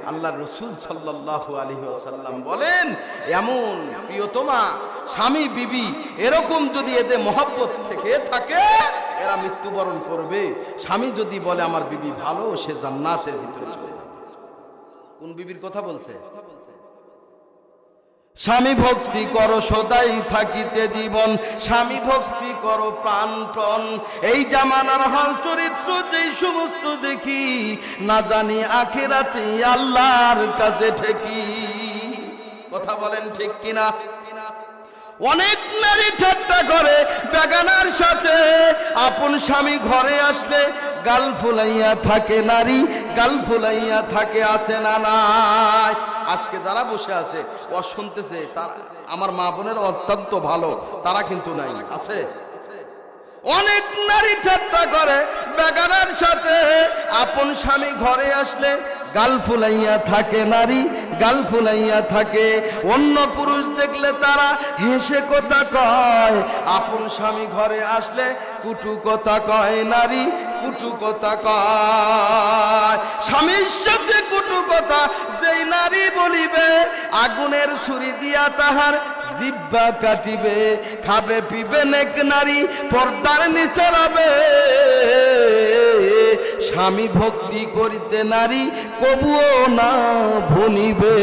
আল্লাহ রসুল সাল্লাল্লাহু আলাইহি ওয়াসাল্লাম বলেন, এমন প্রিয়তমা স্বামী বিবি এরকম যদি এদের মহব্বত থেকে থাকে, এরা মৃত্যুবরণ করবে। স্বামী যদি বলে আমার বিবি ভালো, সে জান্নাতের ভিতরে চলে যাবে। কোন বিবির কথা বলছে? স্বামী ভক্তি করো সদাই থাকিতে জীবন, স্বামী ভক্তি করো প্রাণপণ। এই জামানার হাল চরিত্র যেই সমস্ত দেখি, না জানি আখিরাতে আল্লাহর কাছে ঠেকি। কথা বলেন ঠিক কিনা? অনেক নারী ঠাট্টা করে বেগানার সাথে, আপন স্বামী ঘরে আসলে গাল ফুলাইয়া থাকে নারী, গাল ফুলাইয়া থাকে, আছে না নাই? আজকে যারা বসে আছে ও শুনতেছে, তারা আমার মা বোনের অত্যন্ত ভালো, তারা কিন্তু নাই, আছে। অনেক নারী ঠাট্টা করে বেগানার সাথে, আপন স্বামী ঘরে আসলে গাল ফুলাইয়া থাকে নারী, গাল ফুলাইয়া থাকে। অন্য পুরুষ দেখলে তারা হেসে কথা কয়, আপন স্বামী ঘরে আসলে কুটু কথা কয় নারী, কুটু কথা কয়। স্বামীর সাথে কুটু কথা যেই নারী বলিবে, আগুনের ছুরি দিয়া তাহার জিহ্বা কাটিবে। খাবে পিবে নেক নারী, পর্দার নিচে রবে। স্বামী ভক্তি করিতে নারী কবুও না ভুলিবে।